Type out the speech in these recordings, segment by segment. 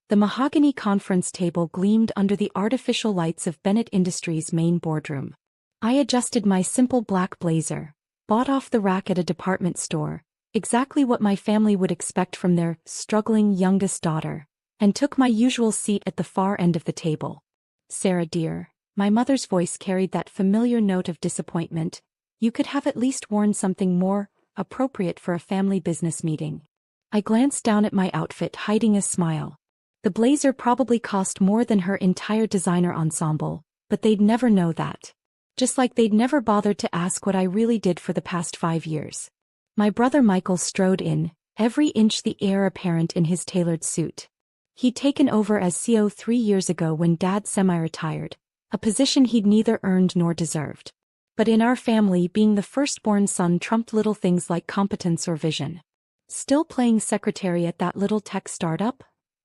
The mahogany conference table gleamed under the artificial lights of Bennett Industries' main boardroom. I adjusted my simple black blazer, bought off the rack at a department store, exactly what my family would expect from their struggling youngest daughter, and took my usual seat at the far end of the table. "Sarah dear," my mother's voice carried that familiar note of disappointment, "you could have at least worn something more appropriate for a family business meeting." I glanced down at my outfit, hiding a smile. The blazer probably cost more than her entire designer ensemble, but they'd never know that. Just like they'd never bothered to ask what I really did for the past 5 years. My brother Michael strode in, every inch the heir apparent in his tailored suit. He'd taken over as CO 3 years ago when Dad semi-retired, a position he'd neither earned nor deserved. But in our family, being the firstborn son trumped little things like competence or vision. "Still playing secretary at that little tech startup?"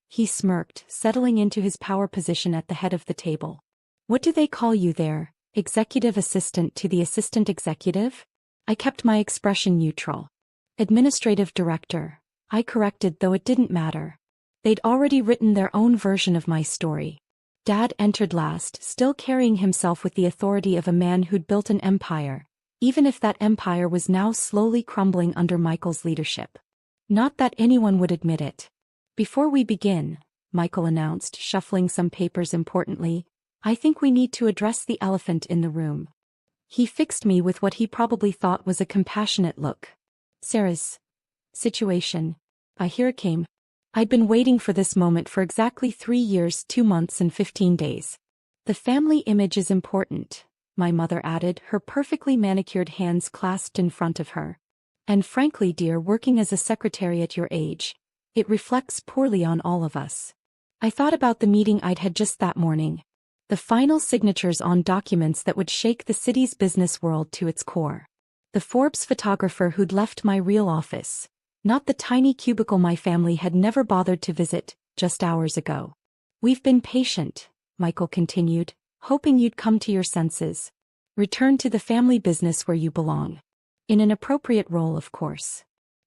He smirked, settling into his power position at the head of the table. "What do they call you there? Executive assistant to the assistant executive?" I kept my expression neutral. "Administrative director," I corrected, though it didn't matter. They'd already written their own version of my story. Dad entered last, still carrying himself with the authority of a man who'd built an empire, even if that empire was now slowly crumbling under Michael's leadership. Not that anyone would admit it. "Before we begin," Michael announced, shuffling some papers importantly, "I think we need to address the elephant in the room." He fixed me with what he probably thought was a compassionate look. "Sarah's situation." Here it came. I'd been waiting for this moment for exactly 3 years, 2 months and 15 days. "The family image is important," my mother added, her perfectly manicured hands clasped in front of her. "And frankly, dear, working as a secretary at your age, it reflects poorly on all of us." I thought about the meeting I'd had just that morning. The final signatures on documents that would shake the city's business world to its core. The Forbes photographer who'd left my real office, not the tiny cubicle my family had never bothered to visit, just hours ago. "We've been patient," Michael continued, "hoping you'd come to your senses. Return to the family business where you belong. In an appropriate role, of course."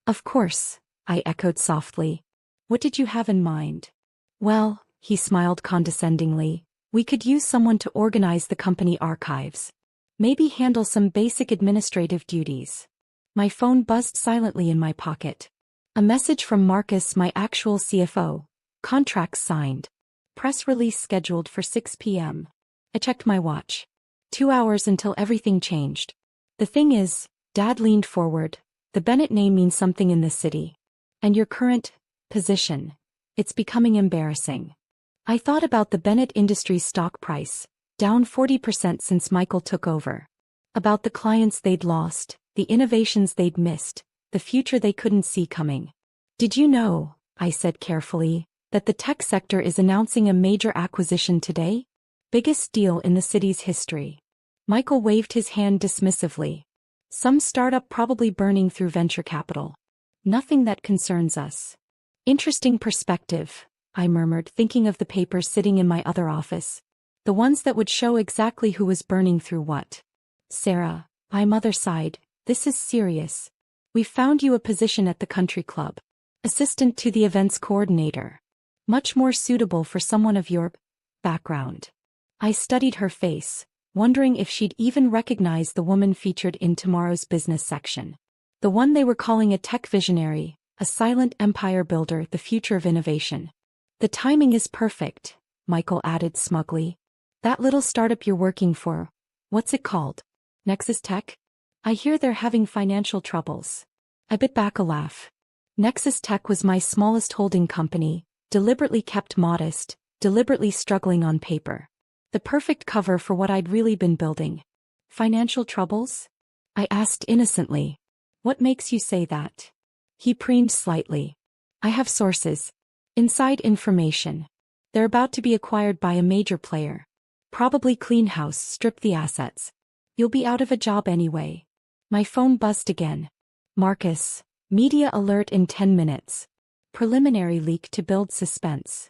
"Of course," I echoed softly. "What did you have in mind?" "Well," he smiled condescendingly, "we could use someone to organize the company archives. Maybe handle some basic administrative duties." My phone buzzed silently in my pocket. A message from Marcus, my actual CFO. "Contracts signed. Press release scheduled for 6 p.m. I checked my watch. 2 hours until everything changed. "The thing is," Dad leaned forward, "the Bennett name means something in this city. And your current position, it's becoming embarrassing." I thought about the Bennett Industries stock price, down 40% since Michael took over. About the clients they'd lost, the innovations they'd missed, the future they couldn't see coming. "Did you know," I said carefully, "that the tech sector is announcing a major acquisition today? Biggest deal in the city's history." Michael waved his hand dismissively. "Some startup probably burning through venture capital. Nothing that concerns us." "Interesting perspective," I murmured, thinking of the papers sitting in my other office. The ones that would show exactly who was burning through what. "Sarah," my mother sighed, "this is serious. We found you a position at the country club. Assistant to the events coordinator. Much more suitable for someone of your background." I studied her face, wondering if she'd even recognize the woman featured in tomorrow's business section. The one they were calling a tech visionary, a silent empire builder, the future of innovation. "The timing is perfect," Michael added smugly. "That little startup you're working for, what's it called? Nexus Tech? I hear they're having financial troubles." I bit back a laugh. Nexus Tech was my smallest holding company, deliberately kept modest, deliberately struggling on paper. The perfect cover for what I'd really been building. "Financial troubles?" I asked innocently. "What makes you say that?" He preened slightly. "I have sources. Inside information. They're about to be acquired by a major player. Probably clean house, strip the assets. You'll be out of a job anyway." My phone buzzed again. "Marcus, media alert in 10 minutes. Preliminary leak to build suspense."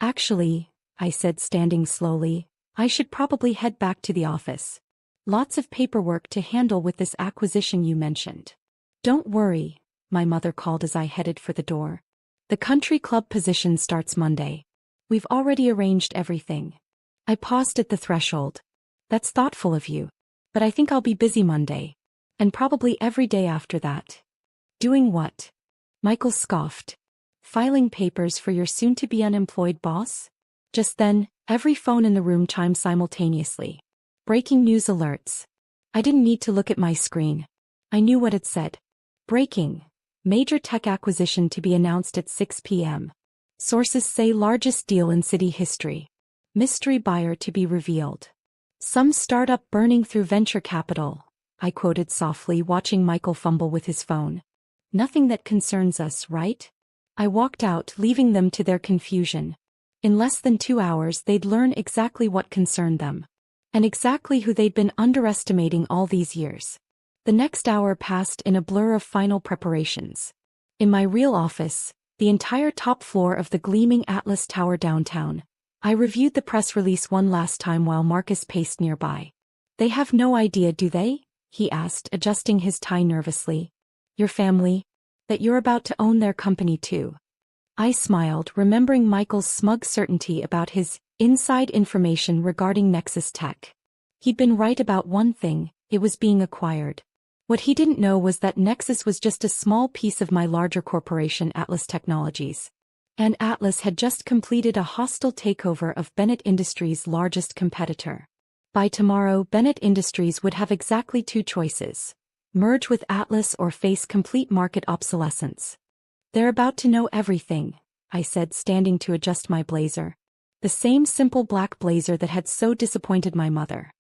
"Actually," I said, standing slowly, "I should probably head back to the office. Lots of paperwork to handle with this acquisition you mentioned." "Don't worry," my mother called as I headed for the door. "The country club position starts Monday. We've already arranged everything. I paused at the threshold. That's thoughtful of you. But I think I'll be busy Monday. And probably every day after that. Doing what? Michael scoffed. Filing papers for your soon-to-be unemployed boss? Just then, every phone in the room chimed simultaneously. Breaking news alerts. I didn't need to look at my screen. I knew what it said. Breaking. Major tech acquisition to be announced at 6 p.m. Sources say largest deal in city history. Mystery buyer to be revealed. Some startup burning through venture capital, I quoted softly, watching Michael fumble with his phone. Nothing that concerns us, right? I walked out, leaving them to their confusion. In less than 2 hours they'd learn exactly what concerned them. And exactly who they'd been underestimating all these years. The next hour passed in a blur of final preparations. In my real office, the entire top floor of the gleaming Atlas Tower downtown, I reviewed the press release one last time while Marcus paced nearby. They have no idea, do they? He asked, adjusting his tie nervously. Your family? That you're about to own their company too. I smiled, remembering Michael's smug certainty about his inside information regarding Nexus Tech. He'd been right about one thing, it was being acquired. What he didn't know was that Nexus was just a small piece of my larger corporation, Atlas Technologies. And Atlas had just completed a hostile takeover of Bennett Industries' largest competitor. By tomorrow, Bennett Industries would have exactly 2 choices: merge with Atlas or face complete market obsolescence. They're about to know everything, I said, standing to adjust my blazer. The same simple black blazer that had so disappointed my mother.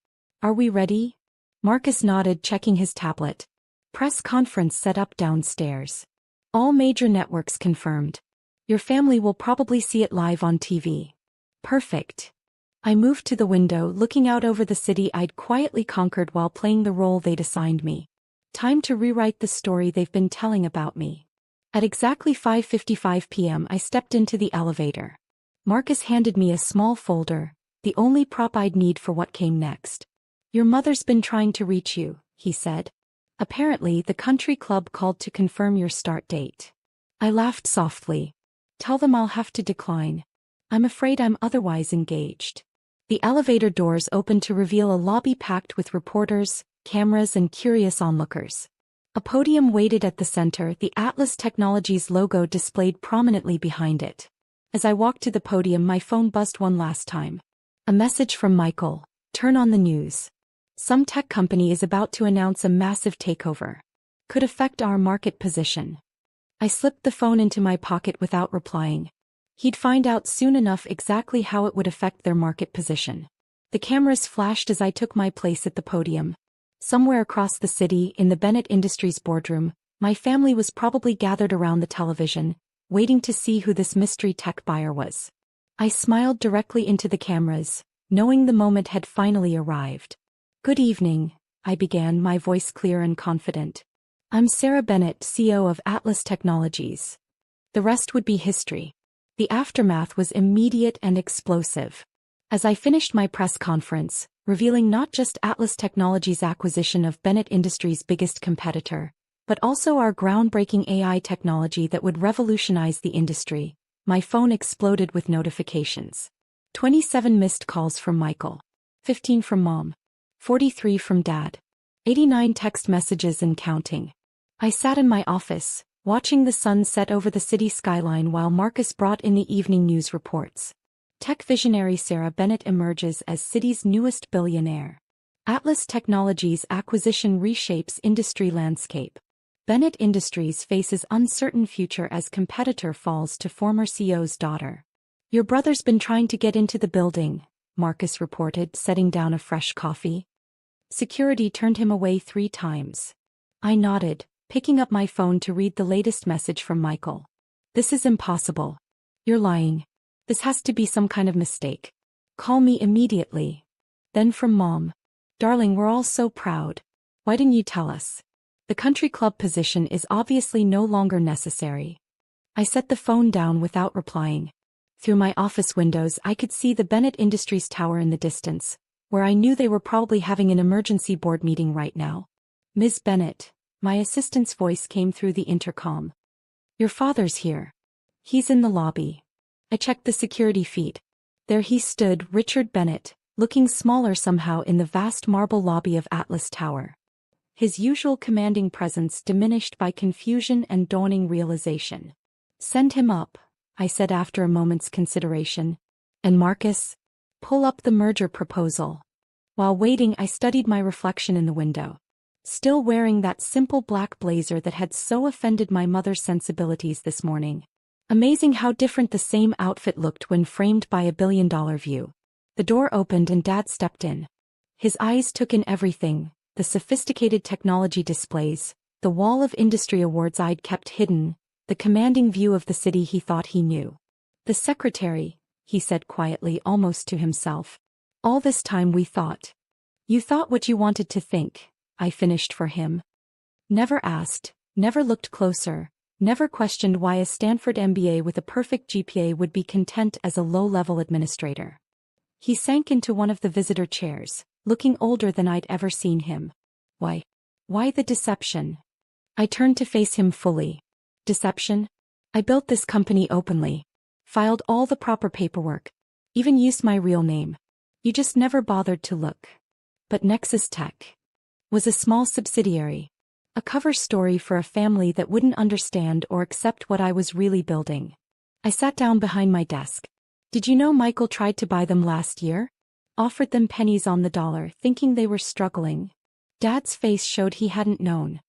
Are we ready? Marcus nodded, checking his tablet. Press conference set up downstairs. All major networks confirmed. Your family will probably see it live on TV. Perfect. I moved to the window, looking out over the city I'd quietly conquered while playing the role they'd assigned me. Time to rewrite the story they've been telling about me. At exactly 5:55 p.m. I stepped into the elevator. Marcus handed me a small folder, the only prop I'd need for what came next. Your mother's been trying to reach you, he said. Apparently the country club called to confirm your start date. I laughed softly. Tell them I'll have to decline. I'm afraid I'm otherwise engaged. The elevator doors opened to reveal a lobby packed with reporters, cameras, and curious onlookers. A podium waited at the center, the Atlas Technologies logo displayed prominently behind it. As I walked to the podium, my phone buzzed one last time. A message from Michael. Turn on the news. Some tech company is about to announce a massive takeover. Could affect our market position. I slipped the phone into my pocket without replying. He'd find out soon enough exactly how it would affect their market position. The cameras flashed as I took my place at the podium. Somewhere across the city, in the Bennett Industries boardroom, my family was probably gathered around the television, waiting to see who this mystery tech buyer was. I smiled directly into the cameras, knowing the moment had finally arrived. Good evening, I began, my voice clear and confident. I'm Sarah Bennett, CEO of Atlas Technologies. The rest would be history. The aftermath was immediate and explosive. As I finished my press conference, revealing not just Atlas Technologies' acquisition of Bennett Industries' biggest competitor, but also our groundbreaking AI technology that would revolutionize the industry, my phone exploded with notifications. 27 missed calls from Michael. 15 from Mom. 43 from Dad. 89 text messages and counting. I sat in my office, watching the sun set over the city skyline while Marcus brought in the evening news reports. Tech visionary Sarah Bennett emerges as city's newest billionaire. Atlas Technologies' acquisition reshapes industry landscape. Bennett Industries faces uncertain future as competitor falls to former CEO's daughter. Your brother's been trying to get into the building, Marcus reported, setting down a fresh coffee. Security turned him away 3 times. I nodded, picking up my phone to read the latest message from Michael. This is impossible. You're lying. This has to be some kind of mistake. Call me immediately. Then from Mom. Darling, we're all so proud. Why didn't you tell us? The country club position is obviously no longer necessary. I set the phone down without replying. Through my office windows I could see the Bennett Industries tower in the distance, where I knew they were probably having an emergency board meeting right now. Ms. Bennett, my assistant's voice came through the intercom. Your father's here. He's in the lobby. I checked the security feed. There he stood, Richard Bennett, looking smaller somehow in the vast marble lobby of Atlas Tower. His usual commanding presence diminished by confusion and dawning realization. "Send him up," I said after a moment's consideration. "And Marcus? Pull up the merger proposal." While waiting, I studied my reflection in the window. Still wearing that simple black blazer that had so offended my mother's sensibilities this morning. Amazing how different the same outfit looked when framed by a billion-dollar view. The door opened and Dad stepped in. His eyes took in everything, the sophisticated technology displays, the wall of industry awards I'd kept hidden, the commanding view of the city he thought he knew. "The secretary," he said quietly, almost to himself. "All this time we thought. You thought what you wanted to think," I finished for him. Never asked, never looked closer, never questioned why a Stanford MBA with a perfect GPA would be content as a low-level administrator. He sank into one of the visitor chairs, looking older than I'd ever seen him. Why the deception? I turned to face him fully. Deception? I built this company openly. Filed all the proper paperwork. Even used my real name. You just never bothered to look. But Nexus Tech was a small subsidiary. A cover story for a family that wouldn't understand or accept what I was really building. I sat down behind my desk. "Did you know Michael tried to buy them last year? Offered them pennies on the dollar, thinking they were struggling." Dad's face showed he hadn't known.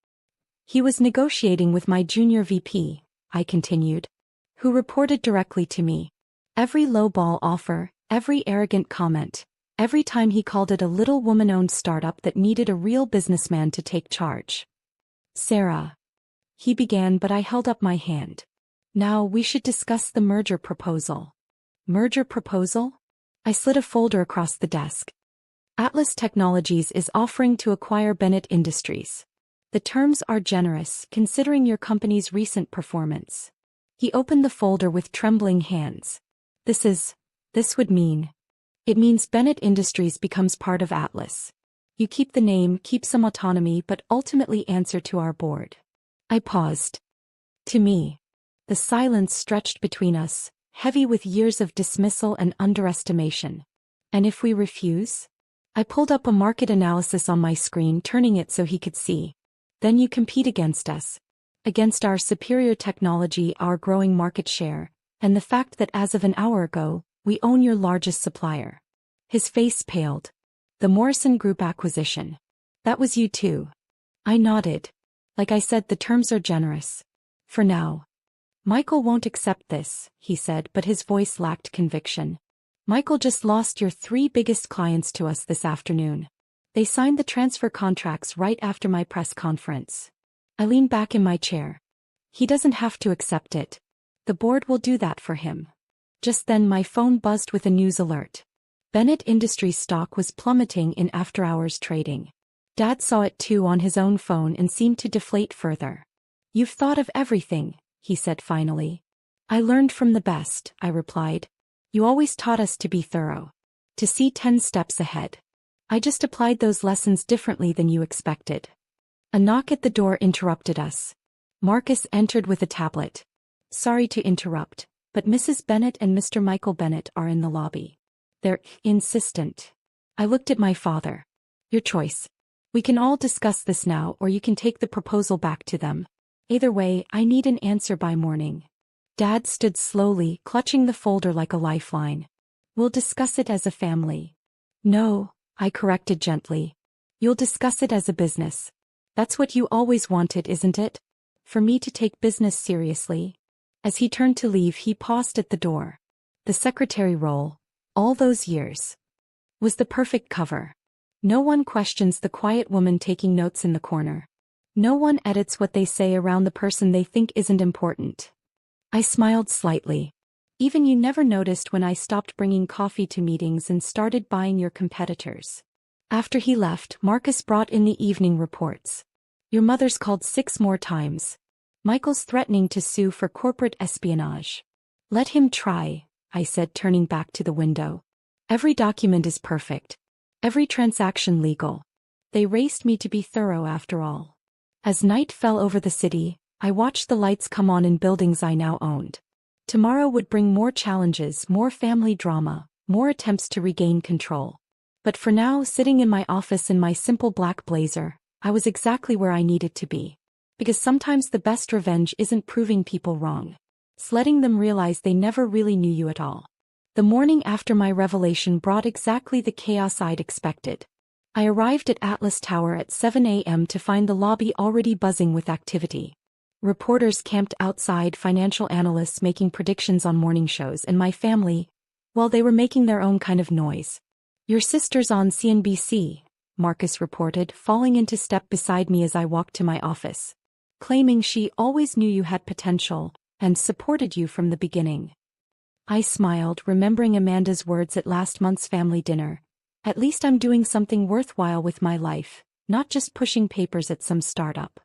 "He was negotiating with my junior VP," I continued, "who reported directly to me. Every lowball offer, every arrogant comment, every time he called it a little woman-owned startup that needed a real businessman to take charge." "Sarah," he began, but I held up my hand. "Now we should discuss the merger proposal." "Merger proposal?" I slid a folder across the desk. "Atlas Technologies is offering to acquire Bennett Industries. The terms are generous, considering your company's recent performance." He opened the folder with trembling hands. This would mean. It means Bennett Industries becomes part of Atlas. You keep the name, keep some autonomy, but ultimately answer to our board." I paused. To me, the silence stretched between us, heavy with years of dismissal and underestimation. "And if we refuse?" I pulled up a market analysis on my screen, turning it so he could see. "Then you compete against us. Against our superior technology, our growing market share, and the fact that as of an hour ago, we own your largest supplier." His face paled. "The Morrison Group acquisition. That was you too." I nodded. "Like I said, the terms are generous. For now. Michael won't accept this," he said, but his voice lacked conviction. "Michael just lost your 3 biggest clients to us this afternoon. They signed the transfer contracts right after my press conference." I leaned back in my chair. "He doesn't have to accept it. The board will do that for him." Just then my phone buzzed with a news alert. Bennett Industries stock was plummeting in after-hours trading. Dad saw it too on his own phone and seemed to deflate further. "You've thought of everything," he said finally. "I learned from the best," I replied. "You always taught us to be thorough. To see 10 steps ahead. I just applied those lessons differently than you expected." A knock at the door interrupted us. Marcus entered with a tablet. "Sorry to interrupt, but Mrs. Bennett and Mr. Michael Bennett are in the lobby. They're insistent." I looked at my father. "Your choice. We can all discuss this now, or you can take the proposal back to them. Either way, I need an answer by morning." Dad stood slowly, clutching the folder like a lifeline. "We'll discuss it as a family." "No," I corrected gently. "You'll discuss it as a business. That's what you always wanted, isn't it? For me to take business seriously." As he turned to leave, he paused at the door. The secretary role, all those years, was the perfect cover. No one questions the quiet woman taking notes in the corner. No one edits what they say around the person they think isn't important. I smiled slightly. "Even you never noticed when I stopped bringing coffee to meetings and started buying your competitors." After he left, Marcus brought in the evening reports. "Your mother's called 6 more times. Michael's threatening to sue for corporate espionage." "Let him try," I said, turning back to the window. "Every document is perfect. Every transaction legal. They raced me to be thorough after all." As night fell over the city, I watched the lights come on in buildings I now owned. Tomorrow would bring more challenges, more family drama, more attempts to regain control. But for now, sitting in my office in my simple black blazer, I was exactly where I needed to be. Because sometimes the best revenge isn't proving people wrong. It's letting them realize they never really knew you at all. The morning after my revelation brought exactly the chaos I'd expected. I arrived at Atlas Tower at 7 a.m. to find the lobby already buzzing with activity. Reporters camped outside, financial analysts making predictions on morning shows, and my family, well, they were making their own kind of noise. "Your sister's on CNBC," Marcus reported, falling into step beside me as I walked to my office. "Claiming she always knew you had potential and supported you from the beginning." I smiled, remembering Amanda's words at last month's family dinner. At least I'm doing something worthwhile with my life, not just pushing papers at some startup.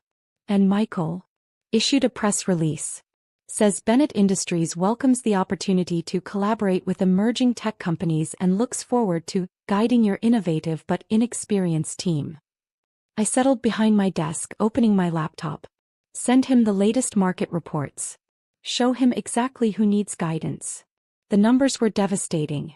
And Michael issued a press release. Says Bennett Industries welcomes the opportunity to collaborate with emerging tech companies and looks forward to guiding your innovative but inexperienced team. I settled behind my desk, opening my laptop. Send him the latest market reports. Show him exactly who needs guidance. The numbers were devastating.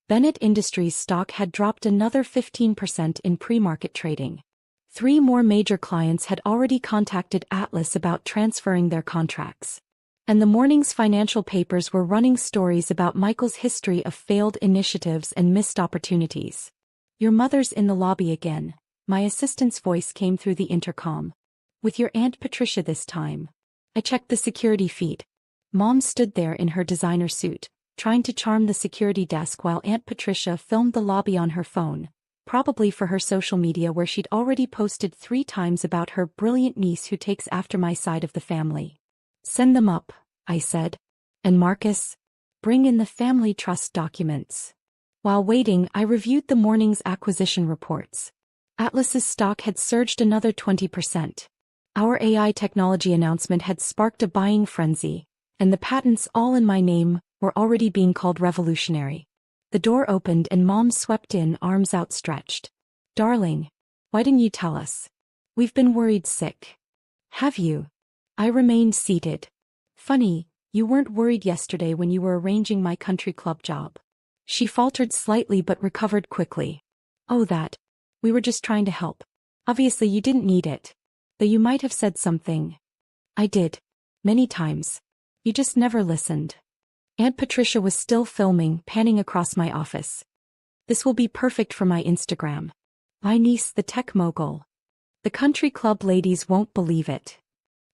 Bennett Industries stock had dropped another 15% in pre-market trading. 3 more major clients had already contacted Atlas about transferring their contracts. And the morning's financial papers were running stories about Michael's history of failed initiatives and missed opportunities. "Your mother's in the lobby again," my assistant's voice came through the intercom. "With your Aunt Patricia this time." I checked the security feed. Mom stood there in her designer suit, trying to charm the security desk while Aunt Patricia filmed the lobby on her phone, probably for her social media where she'd already posted 3 times about her brilliant niece who takes after my side of the family. "Send them up," I said. "And Marcus, bring in the family trust documents." While waiting, I reviewed the morning's acquisition reports. Atlas's stock had surged another 20%. Our AI technology announcement had sparked a buying frenzy, and the patents all in my name were already being called revolutionary. The door opened and Mom swept in, arms outstretched. "Darling, why didn't you tell us? We've been worried sick." "Have you?" I remained seated. "Funny, you weren't worried yesterday when you were arranging my country club job." She faltered slightly but recovered quickly. "Oh, that. We were just trying to help. Obviously you didn't need it. Though you might have said something." "I did. Many times. You just never listened." Aunt Patricia was still filming, panning across my office. "This will be perfect for my Instagram. My niece, the tech mogul. The country club ladies won't believe it."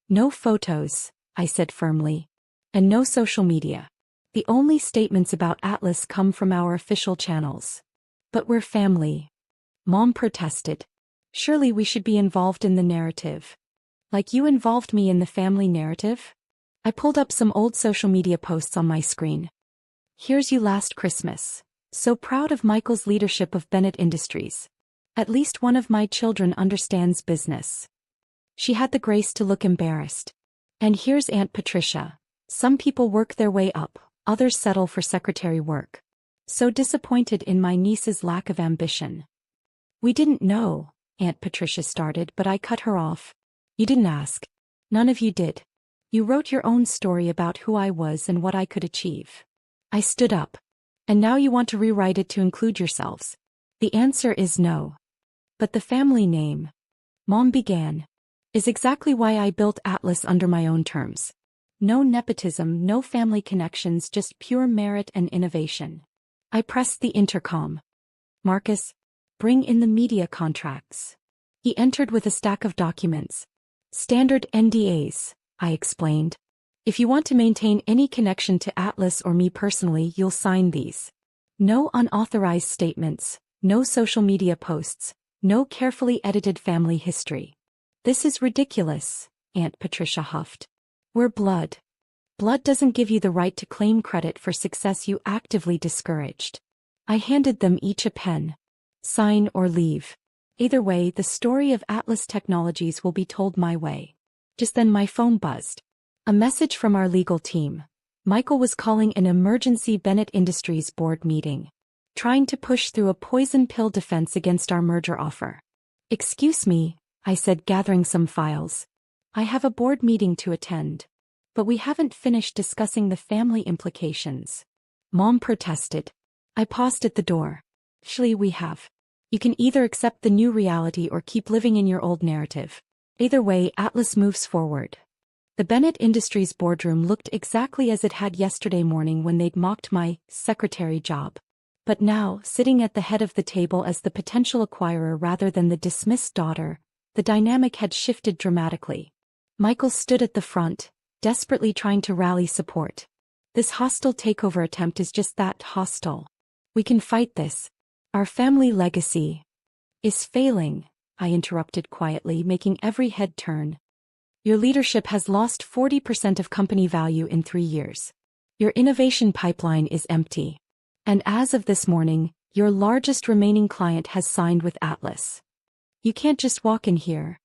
"No photos," I said firmly. "And no social media. The only statements about Atlas come from our official channels." "But we're family," Mom protested. "Surely we should be involved in the narrative. Like you involved me in the family narrative?" I pulled up some old social media posts on my screen. "Here's you last Christmas. So proud of Michael's leadership of Bennett Industries. At least one of my children understands business." She had the grace to look embarrassed. "And here's Aunt Patricia. Some people work their way up, others settle for secretary work. So disappointed in my niece's lack of ambition." "We didn't know," Aunt Patricia started, but I cut her off. "You didn't ask. None of you did. You wrote your own story about who I was and what I could achieve." I stood up. "And now you want to rewrite it to include yourselves?" "The answer is no." "But the family name," Mom began, "is exactly why I built Atlas under my own terms. No nepotism, no family connections, just pure merit and innovation." I pressed the intercom. "Marcus, bring in the media contracts." He entered with a stack of documents. "Standard NDAs," I explained. "If you want to maintain any connection to Atlas or me personally, you'll sign these. No unauthorized statements, no social media posts, no carefully edited family history." "This is ridiculous," Aunt Patricia huffed. "We're blood. Blood doesn't give you the right to claim credit for success you actively discouraged." I handed them each a pen. "Sign or leave. Either way, the story of Atlas Technologies will be told my way." Just then my phone buzzed. A message from our legal team. Michael was calling an emergency Bennett Industries board meeting. Trying to push through a poison pill defense against our merger offer. "Excuse me," I said, gathering some files. "I have a board meeting to attend. But we haven't finished discussing the family implications." Mom protested. I paused at the door. Actually, we have. You can either accept the new reality or keep living in your old narrative. Either way, Atlas moves forward. The Bennett Industries boardroom looked exactly as it had yesterday morning when they'd mocked my secretary job. But now, sitting at the head of the table as the potential acquirer rather than the dismissed daughter, the dynamic had shifted dramatically. Michael stood at the front, desperately trying to rally support. This hostile takeover attempt is just that, hostile. We can fight this. Our family legacy is failing, I interrupted quietly, making every head turn. Your leadership has lost 40% of company value in 3 years. Your innovation pipeline is empty. And as of this morning, your largest remaining client has signed with Atlas. You can't just walk in here.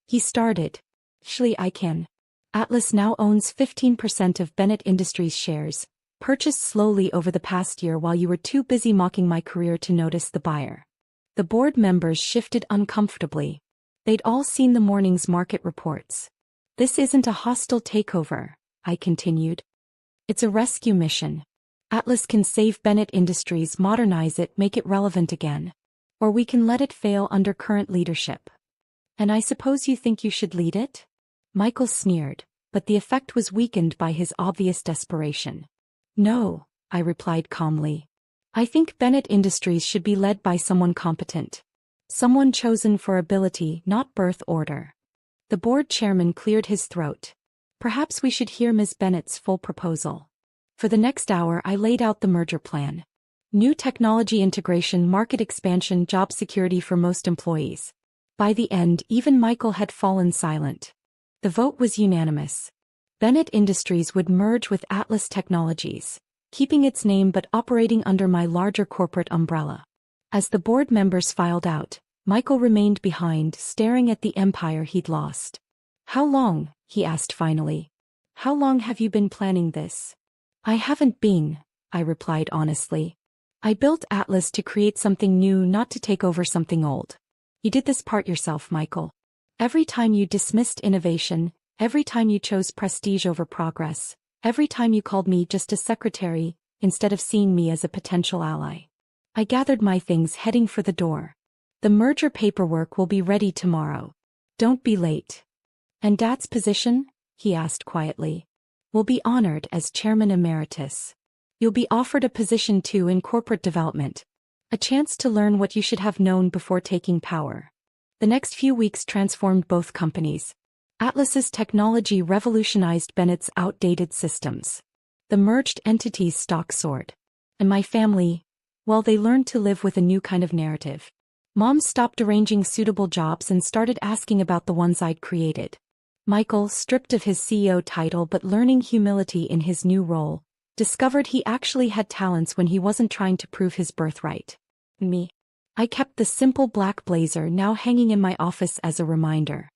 He started. Actually, I can. Atlas now owns 15% of Bennett Industries shares, purchased slowly over the past year while you were too busy mocking my career to notice the buyer. The board members shifted uncomfortably. They'd all seen the morning's market reports. This isn't a hostile takeover, I continued. It's a rescue mission. Atlas can save Bennett Industries, modernize it, make it relevant again. Or we can let it fail under current leadership. And I suppose you think you should lead it? Michael sneered, but the effect was weakened by his obvious desperation. No, I replied calmly. I think Bennett Industries should be led by someone competent. Someone chosen for ability, not birth order. The board chairman cleared his throat. Perhaps we should hear Ms. Bennett's full proposal. For the next hour I laid out the merger plan. New technology integration, market expansion, job security for most employees. By the end, even Michael had fallen silent. The vote was unanimous. Bennett Industries would merge with Atlas Technologies, keeping its name but operating under my larger corporate umbrella. As the board members filed out, Michael remained behind, staring at the empire he'd lost. How long? He asked finally. How long have you been planning this? I haven't been, I replied honestly. I built Atlas to create something new, not to take over something old. You did this part yourself, Michael. Every time you dismissed innovation, every time you chose prestige over progress, every time you called me just a secretary, instead of seeing me as a potential ally. I gathered my things, heading for the door. The merger paperwork will be ready tomorrow. Don't be late. And Dad's position? He asked quietly. Will be honored as chairman emeritus. You'll be offered a position too in corporate development. A chance to learn what you should have known before taking power. The next few weeks transformed both companies. Atlas's technology revolutionized Bennett's outdated systems. The merged entity's stock soared. And my family, well, they learned to live with a new kind of narrative. Mom stopped arranging suitable jobs and started asking about the ones I'd created. Michael, stripped of his CEO title but learning humility in his new role, discovered he actually had talents when he wasn't trying to prove his birthright. Me. I kept the simple black blazer now hanging in my office as a reminder.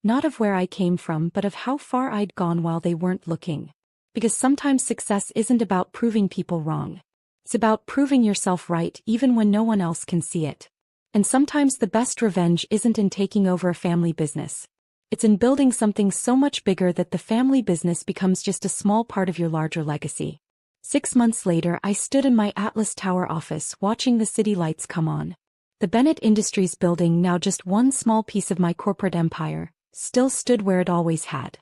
Not of where I came from but of how far I'd gone while they weren't looking. Because sometimes success isn't about proving people wrong. It's about proving yourself right even when no one else can see it. And sometimes the best revenge isn't in taking over a family business. It's in building something so much bigger that the family business becomes just a small part of your larger legacy. 6 months later, I stood in my Atlas Tower office watching the city lights come on. The Bennett Industries building, now just one small piece of my corporate empire, still stood where it always had.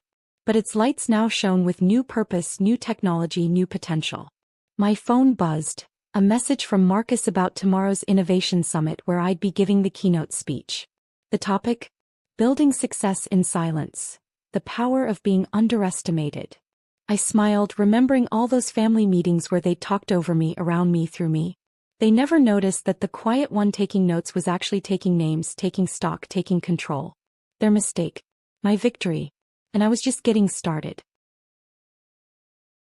But its lights now shone with new purpose, new technology, new potential. My phone buzzed. A message from Marcus about tomorrow's Innovation Summit where I'd be giving the keynote speech. The topic? Building success in silence. The power of being underestimated. I smiled, remembering all those family meetings where they talked over me, around me, through me. They never noticed that the quiet one taking notes was actually taking names, taking stock, taking control. Their mistake. My victory. And I was just getting started.